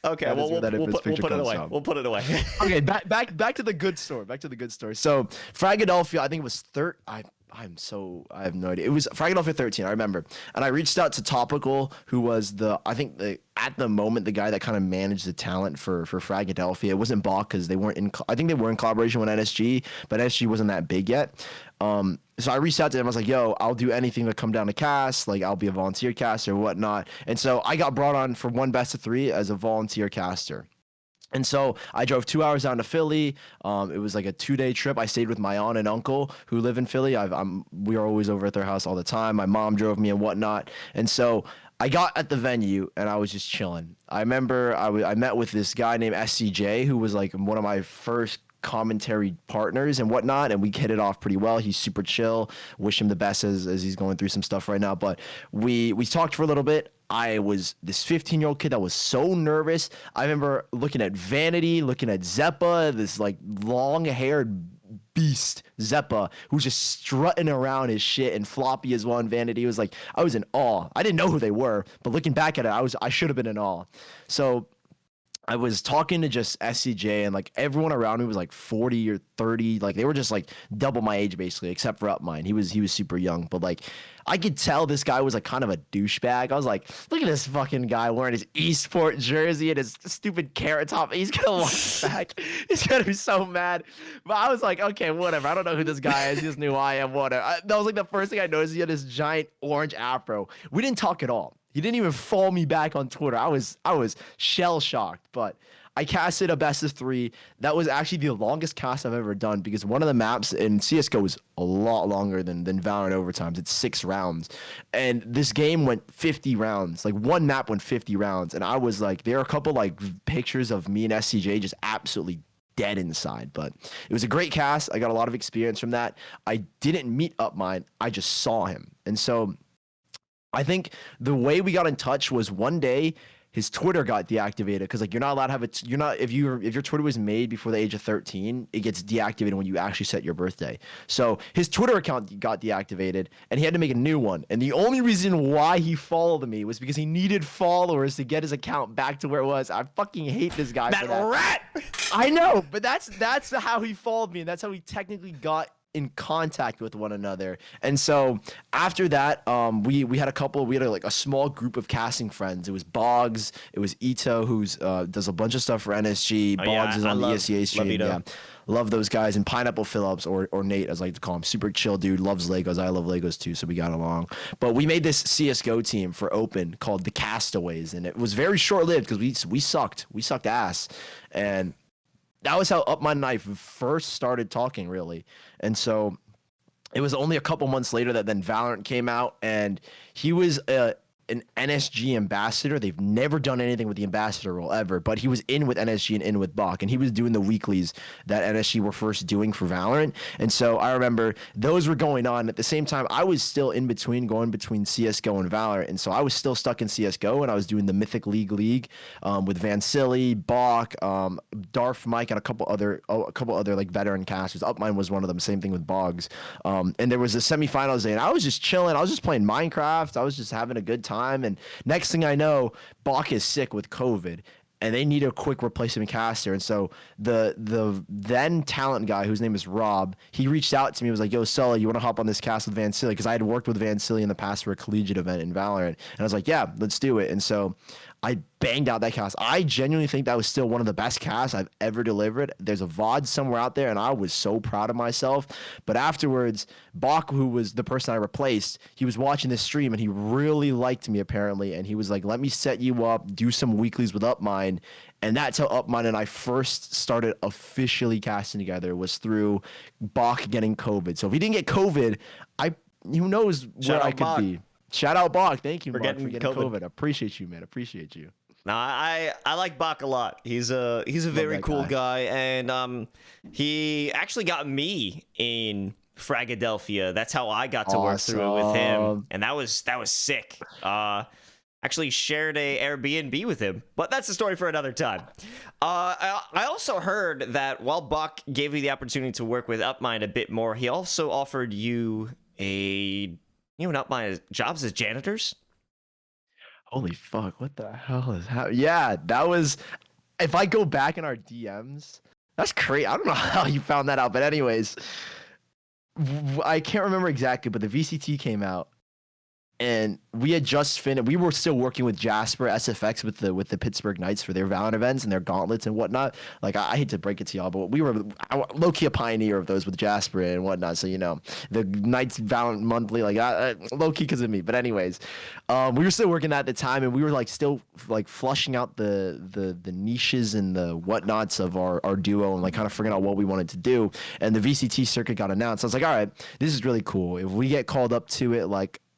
Speaker 1: Okay, well, we'll put it away. We'll put it away.
Speaker 2: Okay, back to the good story. Back to the good story. So Fragadelphia, I think it was I have no idea. It was Fragadelphia 13, I remember. And I reached out to Topical, who was at the moment, the guy that kind of managed the talent for Fragadelphia. It wasn't Bach because they weren't I think they were in collaboration with NSG, but NSG wasn't that big yet. So I reached out to him. I was like, yo, I'll do anything to come down to cast. Like, I'll be a volunteer caster or whatnot. And so I got brought on for 1 best of 3 as a volunteer caster. And so I drove 2 hours down to Philly. It was like a 2-day trip. I stayed with my aunt and uncle who live in Philly. We are always over at their house all the time. My mom drove me and whatnot. And so I got at the venue and I was just chilling. I remember I met with this guy named SCJ, who was like one of my first commentary partners and whatnot, and we hit it off pretty well. He's super chill. Wish him the best as he's going through some stuff right now. But we talked for a little bit. I was this 15-year-old kid that was so nervous. I remember looking at Vanity, looking at Zeppa, this like long-haired beast Zeppa, who's just strutting around his shit, and Floppy as well in Vanity. It was like, I was in awe. I didn't know who they were, but looking back at it, I should have been in awe. So I was talking to just SCJ, and like everyone around me was like 40 or 30. Like they were just like double my age basically, except for Upmine. He was super young, but like I could tell this guy was like kind of a douchebag. I was like, look at this fucking guy wearing his eSport jersey and his stupid carrot top. He's gonna watch back. He's gonna be so mad. But I was like, okay, whatever. I don't know who this guy is. He just knew who I am. Whatever. That was like the first thing I noticed. He had this giant orange afro. We didn't talk at all. He didn't even follow me back on Twitter. I was shell shocked, but I casted a best of 3. That was actually the longest cast I've ever done because one of the maps in CS:GO is a lot longer than Valorant overtimes. It's 6 rounds, and this game went 50 rounds. Like one map went 50 rounds, and I was like, there are a couple like pictures of me and SCJ just absolutely dead inside. But it was a great cast. I got a lot of experience from that. I didn't meet Upmine. I just saw him, and so I think the way we got in touch was one day his Twitter got deactivated because like you're not allowed to have it. You're not if your Twitter was made before the age of 13, it gets deactivated when you actually set your birthday. So his Twitter account got deactivated and he had to make a new one. And the only reason why he followed me was because he needed followers to get his account back to where it was. I fucking hate this guy for that.
Speaker 1: Rat.
Speaker 2: I know, but that's how he followed me, and that's how he technically got in contact with one another. And so after that, we had a small group of casting friends. It was Boggs, it was Ito, who's does a bunch of stuff for NSG. Boggs is on the ESEA stream. Yeah, love those guys. And Pineapple Phillips, or Nate as I like to call him, super chill dude, loves Legos. I love Legos too, so we got along. But we made this CS:GO team for Open called the Castaways, and it was very short-lived because we sucked ass. And that was how Up My Knife first started talking, really. And so it was only a couple months later that then Valorant came out, and he was an NSG ambassador. They've never done anything with the ambassador role ever, but he was in with NSG and in with Bach, and he was doing the weeklies that NSG were first doing for Valorant. And so I remember those were going on at the same time. I was still going between CS:GO and Valorant, and so I was still stuck in CS:GO, and I was doing the Mythic League with Van Silly, Bach, Darth Mike, and a couple other like veteran casters. Upmine was one of them. Same thing with Boggs. And there was a semifinals day, and I was just chilling. I was just playing Minecraft. I was just having a good time. And next thing I know, Bach is sick with COVID, and they need a quick replacement caster. And so the then talent guy, whose name is Rob, he reached out to me. He was like, yo, Sully, you want to hop on this cast with Van Silly? Because I had worked with Van Silly in the past for a collegiate event in Valorant. And I was like, yeah, let's do it. And so I banged out that cast. I genuinely think that was still one of the best casts I've ever delivered. There's a VOD somewhere out there, and I was so proud of myself. But afterwards, Bach, who was the person I replaced, he was watching this stream, and he really liked me, apparently. And he was like, let me set you up, do some weeklies with Upmind. And that's how Upmind and I first started officially casting together, was through Bach getting COVID. So if he didn't get COVID, who knows what I could be. Shout out Bach. Thank you, Bach, for getting COVID. Appreciate you, man. Appreciate you.
Speaker 1: No, I like Bach a lot. He's a very cool guy, and he actually got me in Fragadelphia. That's how I got to work through it with him, and that was sick. Actually shared a Airbnb with him, but that's a story for another time. I also heard that while Bach gave you the opportunity to work with Upmind a bit more, he also offered you Upmind jobs as janitors.
Speaker 2: Holy fuck, what the hell is happening? Yeah, that was, if I go back in our DMs, that's crazy. I don't know how you found that out, but anyways, I can't remember exactly, but the VCT came out, and we had just finished. We were still working with Jasper SFX with the Pittsburgh Knights for their Valorant events and their gauntlets and whatnot. Like, I hate to break it to y'all, but we were low-key a pioneer of those with Jasper and whatnot. So, the Knights Valorant monthly, like, low-key because of me. But anyways, we were still working at the time, and we were still flushing out the niches and the whatnots of our duo, and kind of figuring out what we wanted to do. And the VCT circuit got announced. I was like, all right, this is really cool. If we get called up to it,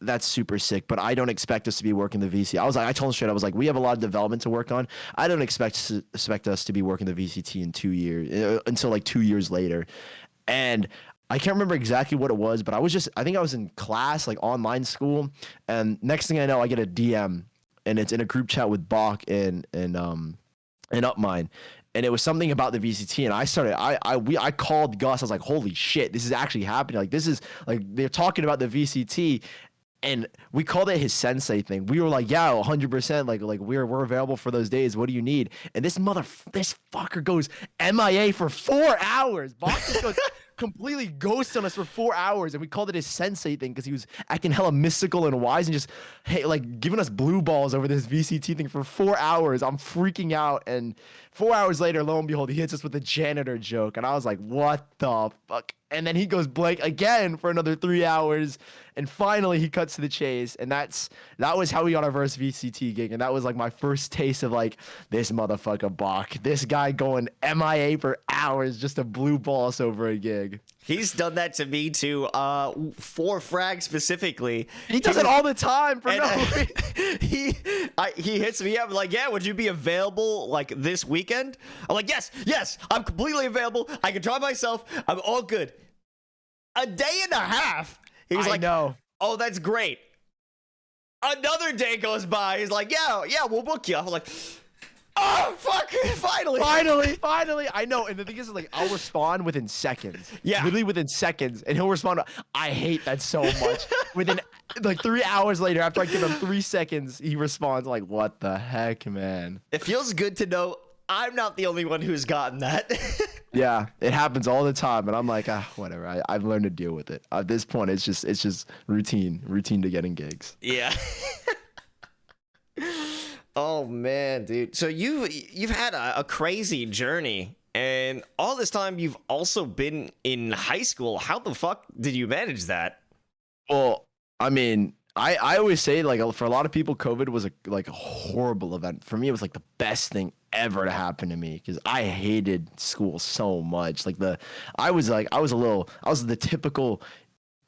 Speaker 2: that's super sick, but I don't expect us to be working the VC. I told him straight, I was like, we have a lot of development to work on. I don't expect us to be working the VCT in 2 years, until 2 years later. And I can't remember exactly what it was, but I think I was in class, online school. And next thing I know, I get a DM, and it's in a group chat with Bach and Upmind. And it was something about the VCT, and I called Gus. I was like, holy shit, this is actually happening. This is they're talking about the VCT. And we called it his sensei thing. We were like, yeah, 100%. We're available for those days. What do you need? And this fucker goes MIA for 4 hours. Bach just goes completely ghosts on us for 4 hours. And we called it his sensei thing because he was acting hella mystical and wise and just giving us blue balls over this VCT thing for 4 hours. I'm freaking out. And 4 hours later, lo and behold, he hits us with a janitor joke. And I was like, what the fuck? And then he goes blank again for another 3 hours. And finally, he cuts to the chase. And that was how we got our first VCT gig. And that was my first taste of this motherfucker Bach. This guy going MIA for hours just to blue ball us over a gig.
Speaker 1: He's done that to me too. 4 frags specifically.
Speaker 2: He does it all the time for no reason.
Speaker 1: He hits me up yeah, would you be available this weekend? I'm like, yes, I'm completely available. I can drive myself. I'm all good. A day and a half. He's
Speaker 2: no.
Speaker 1: Oh, that's great. Another day goes by. He's like, yeah, we'll book you. I'm like, oh, fuck, finally.
Speaker 2: Finally. I know. And the thing is, I'll respond within seconds.
Speaker 1: Yeah.
Speaker 2: Literally within seconds. And he'll respond, I hate that so much. Within 3 hours later, after I give him 3 seconds, he responds what the heck, man?
Speaker 1: It feels good to know I'm not the only one who's gotten that.
Speaker 2: Yeah, it happens all the time. And I'm like, whatever. I've learned to deal with it. At this point, it's just routine to getting gigs.
Speaker 1: Yeah. Oh man, dude. So you've had a crazy journey, and all this time you've also been in high school. How the fuck did you manage that?
Speaker 2: Well, I mean, I always say for a lot of people, COVID was a horrible event. For me, it was the best thing ever to happen to me because I hated school so much. I was the typical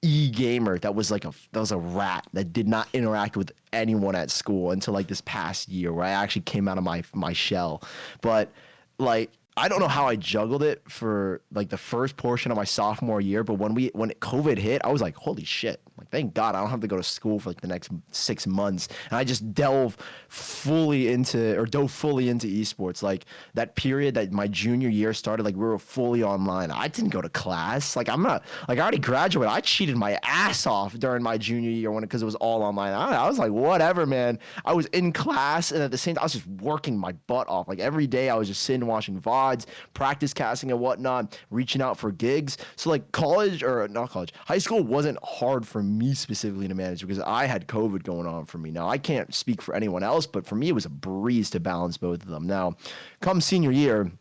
Speaker 2: e-gamer that was a rat that did not interact with anyone at school until this past year where I actually came out of my shell. But I don't know how I juggled it for the first portion of my sophomore year, but when COVID hit, I was like, holy shit. Thank God I don't have to go to school for the next 6 months. And I just dove fully into esports. That period that my junior year started, we were fully online. I didn't go to class. I'm not, I already graduated. I cheated my ass off during my junior year because it was all online. I was like, whatever, man. I was in class, and at the same time, I was just working my butt off. Every day I was just sitting watching VODs, practice casting and whatnot, reaching out for gigs. So high school wasn't hard for me specifically to manage because I had COVID going on for me. Now, I can't speak for anyone else, but for me, it was a breeze to balance both of them. Now, come senior year,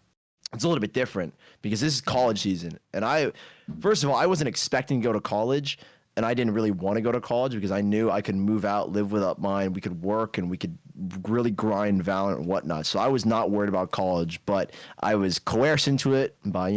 Speaker 2: it's a little bit different because this is college season. And first of all, I wasn't expecting to go to college. And I didn't really want to go to college because I knew I could move out, live without mine. We could work and we could really grind Valorant and whatnot. So I was not worried about college, but I was coerced into it by,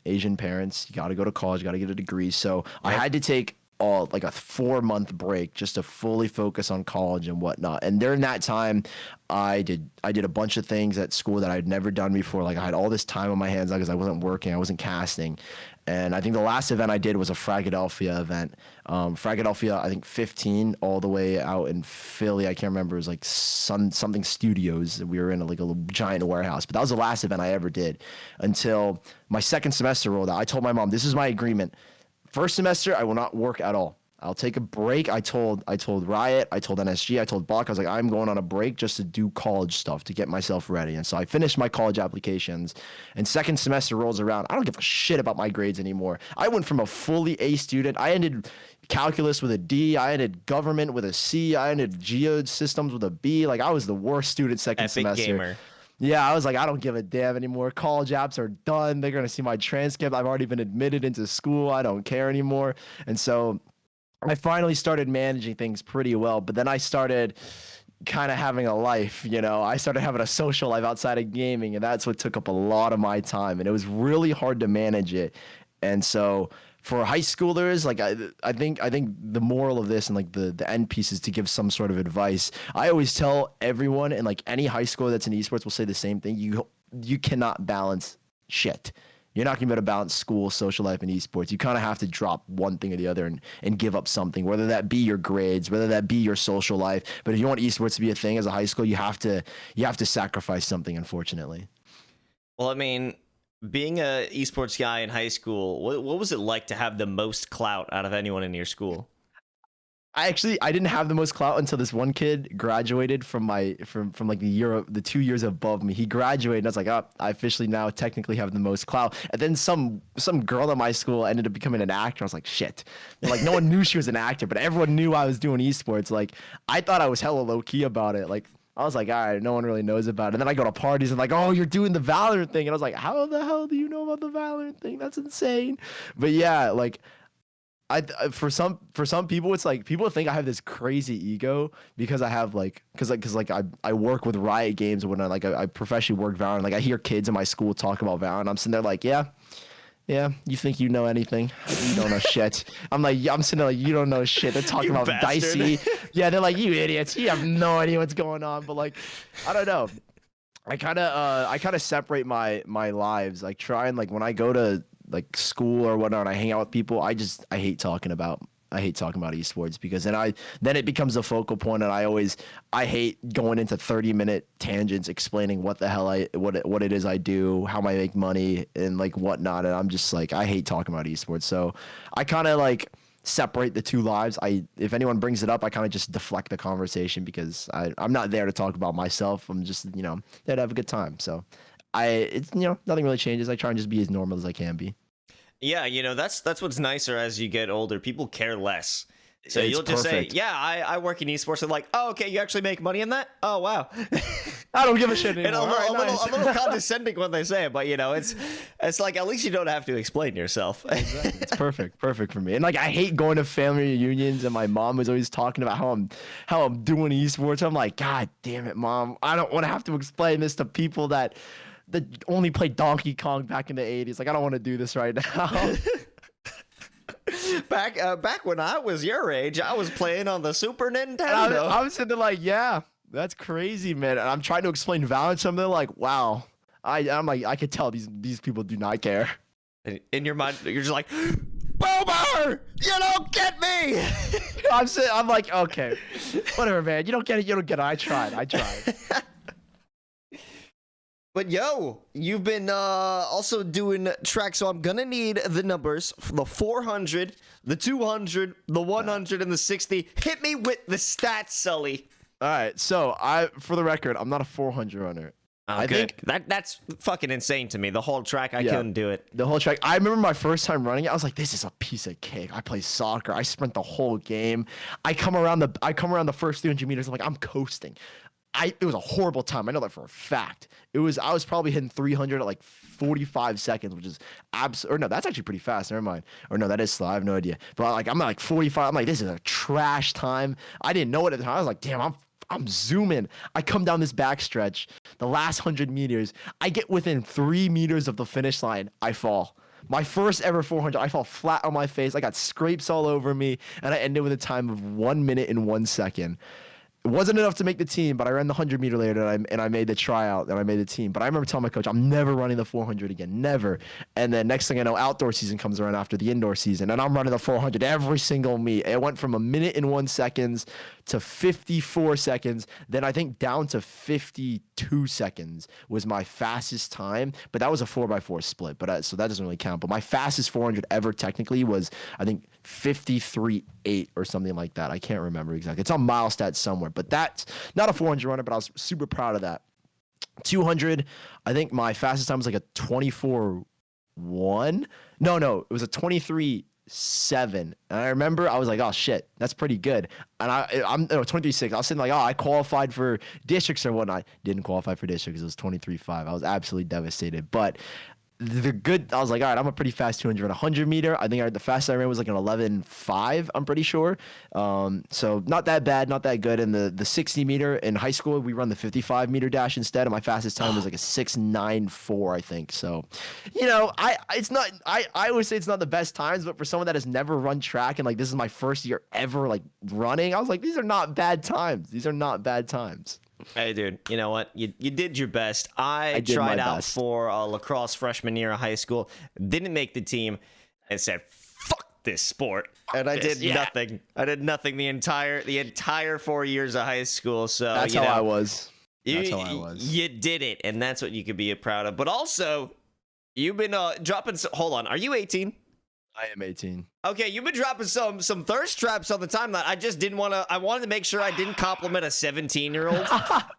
Speaker 2: Asian parents. You got to go to college, got to get a degree. So I had to take like a 4-month break just to fully focus on college and whatnot. And during that time, I did a bunch of things at school that I'd never done before. Like I had all this time on my hands because I wasn't working, I wasn't casting. And I think the last event I did was a Fragadelphia event. Fragadelphia, I think 15 all the way out in Philly. I can't remember. It was like something studios. We were in like a little giant warehouse. But that was the last event I ever did until my second semester rolled out. I told my mom, this is my agreement. First semester, I will not work at all. I'll take a break. I told Riot, I told NSG, I told Bach, I was like, I'm going on a break just to do college stuff to get myself ready. And so I finished my college applications and second semester rolls around. I don't give a shit about my grades anymore. I went from a fully A student. I ended calculus with a D. I ended government with a C. I ended geosystems with a B. Like I was the worst student second semester.
Speaker 1: Gamer.
Speaker 2: Yeah, I was like, I don't give a damn anymore. College apps are done. They're going to see my transcript. I've already been admitted into school. I don't care anymore. And so I finally started managing things pretty well, but then I started kind of having a life, I started having a social life outside of gaming, and that's what took up a lot of my time, and it was really hard to manage it. And so for high schoolers, like I think the moral of this and like the end piece is to give some sort of advice. I always tell everyone, and like any high schooler that's in esports will say the same thing. You cannot balance shit. You're not going to be able to balance school, social life, and esports. You kind of have to drop one thing or the other and give up something, whether that be your grades, whether that be your social life. But if you want esports to be a thing as a high school, you have to sacrifice something, unfortunately.
Speaker 1: Well, I mean, being a esports guy in high school, what was it like to have the most clout out of anyone in your school?
Speaker 2: I didn't have the most clout until this one kid graduated from like the 2 years above me. He graduated and I was like, I officially now technically have the most clout. And then some girl at my school ended up becoming an actor. I was like, shit. Like no one knew she was an actor, but everyone knew I was doing esports. Like I thought I was hella low key about it. Like I was like, all right, no one really knows about it. And then I go to parties and like, oh, you're doing the Valorant thing. And I was like, how the hell do you know about the Valorant thing? That's insane. But yeah, like for some people it's like people think I have this crazy ego because I have like because I work with Riot Games when I professionally work Valorant. Like I hear kids in my school talk about Valorant. I'm sitting there like, yeah, you think you know anything? You don't know shit. I'm sitting there like, you don't know shit. They're talking about
Speaker 1: bastard.
Speaker 2: Dicey. Yeah, they're like, you idiots. You have no idea what's going on. But like, I don't know. I kind of separate my lives. Like try and like when I go to like school or whatnot, and I hang out with people, I hate talking about esports because then it becomes a focal point, and I hate going into 30-minute tangents explaining what the hell what it is I do, how I make money, and like whatnot. And I'm just like, I hate talking about esports, so I kind of like separate the two lives. If anyone brings it up, I kind of just deflect the conversation because I'm not there to talk about myself. I'm just there to have a good time. So it's nothing really changes. I try and just be as normal as I can be.
Speaker 1: Yeah, that's what's nicer as you get older. People care less. So
Speaker 2: It's
Speaker 1: you'll just
Speaker 2: perfect.
Speaker 1: say, yeah, I work in esports. They're like, oh, okay, you actually make money in that? Oh, wow.
Speaker 2: I don't give a shit
Speaker 1: And
Speaker 2: anymore.
Speaker 1: a
Speaker 2: Nice.
Speaker 1: little condescending when they say it, but it's like at least you don't have to explain yourself.
Speaker 2: Exactly. It's perfect for me. And like I hate going to family reunions, and my mom was always talking about how I'm doing esports. I'm like, God damn it, Mom! I don't want to have to explain this to people that only played Donkey Kong back in the 80s. Like I don't want to do this right now.
Speaker 1: Back when I was your age, I was playing on the Super Nintendo.
Speaker 2: I'm sitting there like, yeah, that's crazy, man. And I'm trying to explain Valorant to them. They're like, wow. I'm like, I could tell these people do not care.
Speaker 1: In your mind, you're just like, Boomer, you don't get me.
Speaker 2: I'm like, okay, whatever, man. You don't get it. I tried.
Speaker 1: But yo, you've been also doing tracks, so I'm gonna need the numbers: the 400, the 200, the 100, and the 60. Hit me with the stats, Sully.
Speaker 2: All right. So for the record, I'm not a 400 runner.
Speaker 1: Oh, good. That's fucking insane to me. The whole track, I couldn't do it.
Speaker 2: The whole track. I remember my first time running it. I was like, "This is a piece of cake." I play soccer. I sprint the whole game. I come around the first 300 meters. I'm like, I'm coasting. It was a horrible time. I know that for a fact. I was probably hitting 300 at like 45 seconds, which is or no, that's actually pretty fast. Never mind. Or no, that is slow. I have no idea. But like, I'm at like 45. I'm like, this is a trash time. I didn't know it at the time. I was like, damn, I'm zooming. I come down this backstretch, the last 100 meters. I get within 3 meters of the finish line. I fall. My first ever 400. I fall flat on my face. I got scrapes all over me, and I ended with a time of 1 minute and 1 second. It wasn't enough to make the team, but I ran the 100-meter later, and I made the tryout, and I made the team. But I remember telling my coach, I'm never running the 400 again, never. And then next thing I know, outdoor season comes around after the indoor season, and I'm running the 400 every single meet. It went from 1 minute and 1 second to 54 seconds. Then I think down to 52 seconds was my fastest time. But that was a 4x4 split, so that doesn't really count. But my fastest 400 ever technically was, I think, 53.8 or something like that. I can't remember exactly. It's on Milestat somewhere, but that's not a 400 runner, but I was super proud of that. 200, I think my fastest time was like a 24.1. No, it was a 23.7. And I remember I was like, oh shit, that's pretty good. And I'm 23.6. I was saying like, oh, I qualified for districts or whatnot. Didn't qualify for districts. It was 23.5. I was absolutely devastated. But I was like, all right, I'm a pretty fast 200 and 100 meter. I think the fastest I ran was like an 11.5, I'm pretty sure. So not that bad, not that good. And the 60 meter in high school, we run the 55 meter dash instead. And my fastest time was like a 6.94, I think. So, I always say it's not the best times, but for someone that has never run track and like, this is my first year ever like running, I was like, these are not bad times. These are not bad times.
Speaker 1: Hey, dude, you know what? You did your best. I tried out for lacrosse freshman year of high school, didn't make the team, and said, fuck this sport. And I did nothing. I did nothing the entire 4 years of high school. So
Speaker 2: that's how I was. That's how I was.
Speaker 1: You did it, and that's what you could be proud of. But also, you've been dropping. Hold on, are you 18?
Speaker 2: I am 18.
Speaker 1: Okay, you've been dropping some thirst traps on the timeline. I just didn't want to. I wanted to make sure I didn't compliment a 17-year-old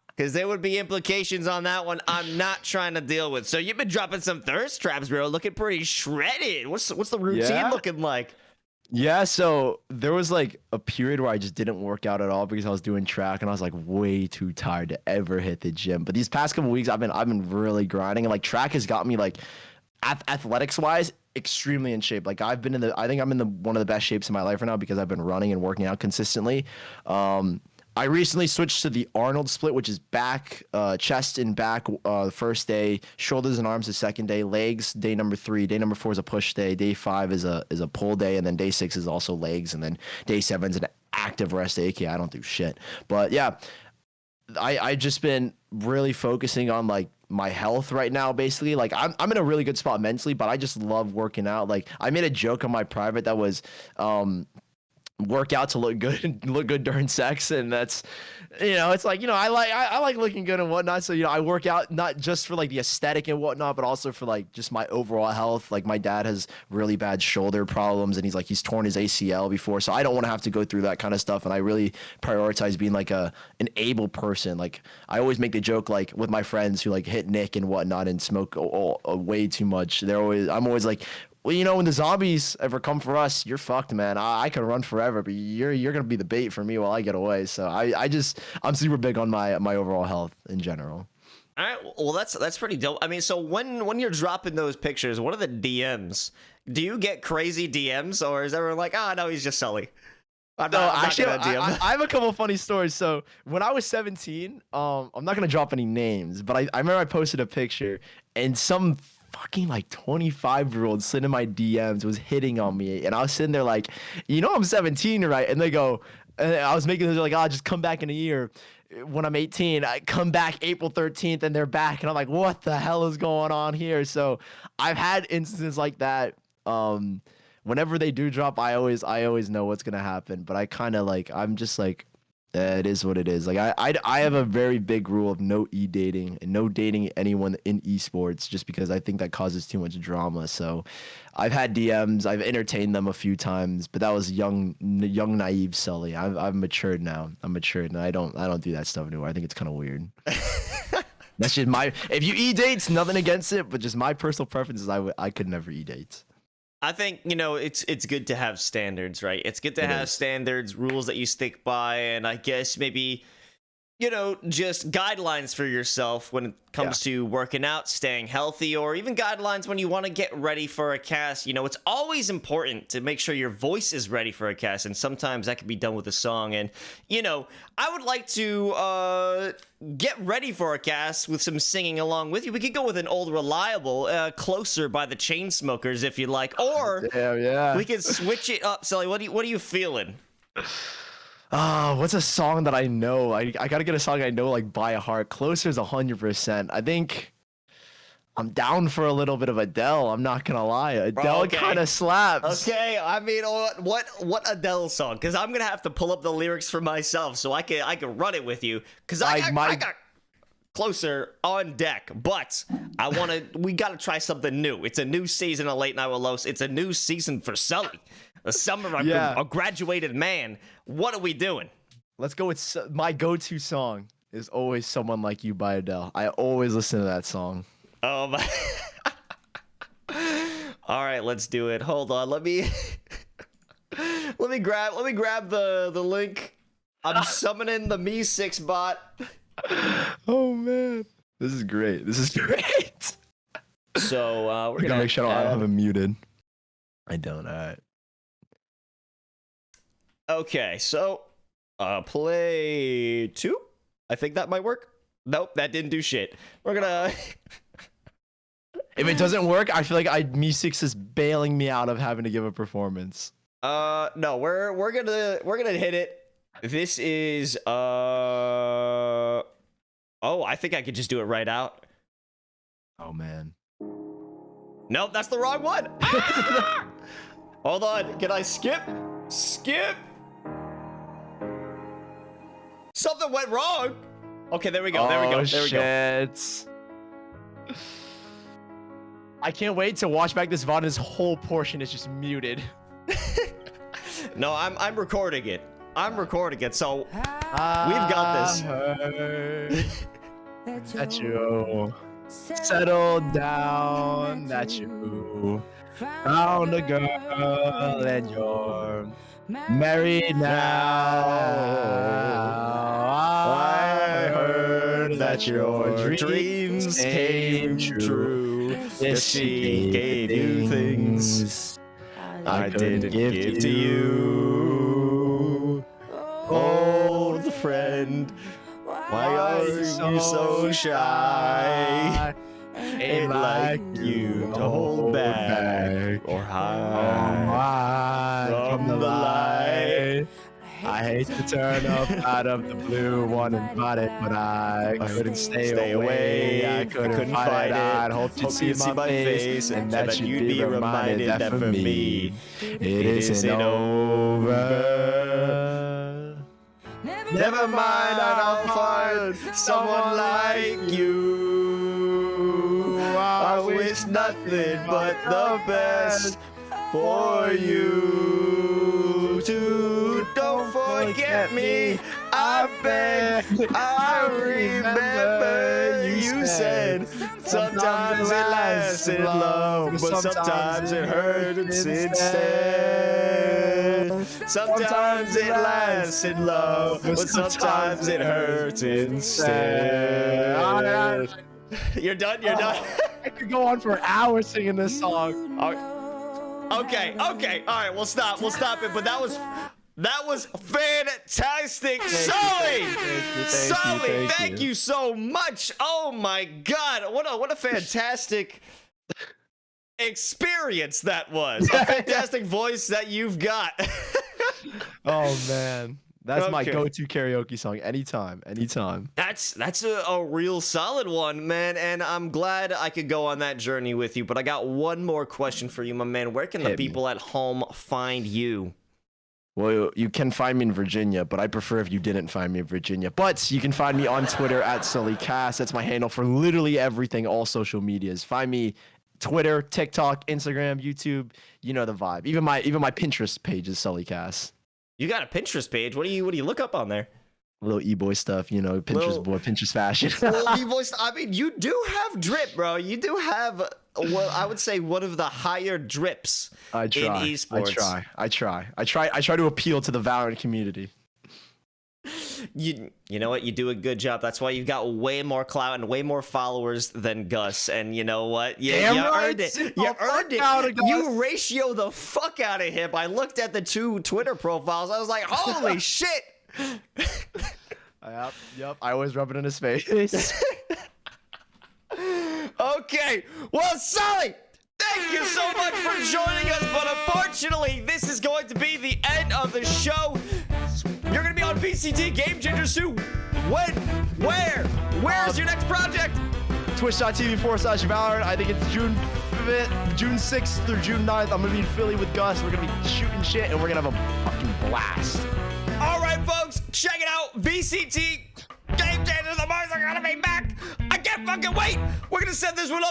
Speaker 1: because there would be implications on that one. I'm not trying to deal with. So you've been dropping some thirst traps, bro. Looking pretty shredded. What's the routine looking like?
Speaker 2: Yeah, so there was like a period where I just didn't work out at all because I was doing track and I was like way too tired to ever hit the gym. But these past couple weeks, I've been really grinding, and like track has got me like athletics wise extremely in shape. Like I think I'm in the one of the best shapes in my life right now because I've been running and working out consistently. I recently switched to the Arnold split, which is back, chest and back the first day, shoulders and arms the second day, legs day number 3, day number 4 is a push day, day 5 is a pull day, and then day 6 is also legs, and then day 7 is an active rest day. aka I don't do shit. But yeah, I just been really focusing on like my health right now. Basically, like I'm in a really good spot mentally, but I just love working out. Like I made a joke on my private that was work out to look good during sex, and that's, it's like, I like looking good and whatnot, so I work out not just for like the aesthetic and whatnot, but also for like just my overall health. Like my dad has really bad shoulder problems, and he's torn his ACL before, so I don't want to have to go through that kind of stuff, and I really prioritize being like an able person. Like I always make the joke like with my friends who like hit Nick and whatnot and smoke way too much. I'm always like, well, when the zombies ever come for us, you're fucked, man. I can run forever, but you're gonna be the bait for me while I get away. So I'm super big on my overall health in general.
Speaker 1: All right, well that's pretty dope. I mean, so when you're dropping those pictures, what are the DMs? Do you get crazy DMs, or is everyone like, oh no, he's just Sully? I have a couple of funny stories. So when I was 17, I'm not gonna drop any names, but I remember I posted a picture, and some fucking like 25-year-old sitting in my DMs was hitting on me, and I was sitting there like, I'm 17, right? And they go, and I was making this like, just come back in a year. When I'm 18, I come back April 13th, and they're back, and I'm like, what the hell is going on here? So I've had instances like that. Whenever they do drop, I always know what's gonna happen, but I kind of like, I'm just like, it is what it is. Like I have a very big rule of no dating and no dating anyone in esports, just because I think that causes too much drama. So I've had DMs, I've entertained them a few times, but that was young naive Sully. I've matured now. I'm matured, and I don't do that stuff anymore. I think it's kind of weird.
Speaker 2: That's just my. If you dates, nothing against it, but just my personal preference is I could never dates.
Speaker 1: I think, it's good to have standards, right? It's good to have standards, rules that you stick by, and I guess maybe, just guidelines for yourself when it comes to working out, staying healthy, or even guidelines when you want to get ready for a cast. It's always important to make sure your voice is ready for a cast, and sometimes that can be done with a song. And, I would like to get ready for a cast with some singing along with you. We could go with an old reliable, Closer by the Chainsmokers if you like, or we could switch it up. Sully, what are you feeling?
Speaker 2: What's a song that I know? I gotta get a song I know like by heart. Closer is 100%. I think I'm down for a little bit of Adele. I'm not gonna lie. Adele kind of slaps.
Speaker 1: Okay, I mean, what Adele song? Because I'm gonna have to pull up the lyrics for myself so I can run it with you. Because I got Closer on deck, but we gotta try something new. It's a new season of Late Night with Los. It's a new season for Sully. The summer of a graduated man. What are we doing?
Speaker 2: Let's go with my go-to song is always Someone Like You by Adele. I always listen to that song.
Speaker 1: Oh my. All right, let's do it. Hold on. Let me grab the link. I'm summoning the Me6 bot.
Speaker 2: Oh man. This is great.
Speaker 1: So, we're
Speaker 2: gonna make sure I don't have him muted. I don't. All right.
Speaker 1: Okay, so play 2. I think that might work. Nope, that didn't do shit. We're gonna.
Speaker 2: If it doesn't work, I feel like Me6 is bailing me out of having to give a performance.
Speaker 1: No, we're gonna hit it. This is oh, I think I could just do it right out.
Speaker 2: Oh man.
Speaker 1: Nope, that's the wrong one. Hold on, can I skip? Skip. Something went wrong. Okay, there we go. There we go.
Speaker 2: Shit. I can't wait to watch back this VOD. This whole portion is just muted.
Speaker 1: No, I'm recording it. So we've got this.
Speaker 2: That you settle down. That you found a girl and you're married now. I heard that your dreams came true. Yes, she gave you things I didn't give to you. Old friend, why are you so shy? Ain't like you to hold back or hide from the light. I hate to turn up out of the blue, one and fight it, but I couldn't stay away. I couldn't fight it. I'd hope you'd see my face and that you'd be reminded that for me it isn't over. Never mind, I'll find someone like you. I wish nothing but the best for you. Don't forget me, I beg. I remember you said sometimes it lasts in love, but sometimes it hurts instead. Sometimes it lasts in love, but sometimes it hurts instead. You're done? I could go on for hours singing this song.
Speaker 1: Okay. All right, we'll stop it. But that was fantastic, Sully. Thank you so much. Oh my God, what a fantastic experience that was. A fantastic voice that you've got.
Speaker 2: Oh man. That's my go-to karaoke song anytime.
Speaker 1: That's a real solid one, man, and I'm glad I could go on that journey with you. But I got one more question for you, my man. Where can the people at home find you?
Speaker 2: Well, you can find me in Virginia, but I prefer if you didn't find me in Virginia. But you can find me on Twitter at SullyCast. That's my handle for literally everything, all social medias. Find me Twitter, TikTok, Instagram, YouTube. You know the vibe. Even my Pinterest page is SullyCast.
Speaker 1: You got a Pinterest page. What do you look up on there?
Speaker 2: little e-boy stuff, you know, Pinterest boy, Pinterest fashion.
Speaker 1: Well, B-boys, I mean, you do have drip, bro. You do have, well, I would say one of the higher drips
Speaker 2: I try.
Speaker 1: in esports.
Speaker 2: I try to appeal to the Valorant community.
Speaker 1: You know what? You do a good job. That's why you've got way more clout and way more followers than Gus. And you know what? You earned it. You earned it. You ratio the fuck out of him. I looked at the 2 Twitter profiles. I was like, holy shit.
Speaker 2: Yep. I always rub it in his face.
Speaker 1: Okay. Well, Sully, thank you so much for joining us. But unfortunately, this is going to be the end of the show. You're going to be on VCT Game Changer soon. When? Where? Where's your next project?
Speaker 2: Twitch.tv/Valorant. I think it's June 5th, June 6th through June 9th. I'm going to be in Philly with Gus. We're going to be shooting shit, and we're going to have a fucking blast.
Speaker 1: All right, folks, check it out. VCT Game Changer. The boys are going to be back. I can't fucking wait. We're going to set this one up.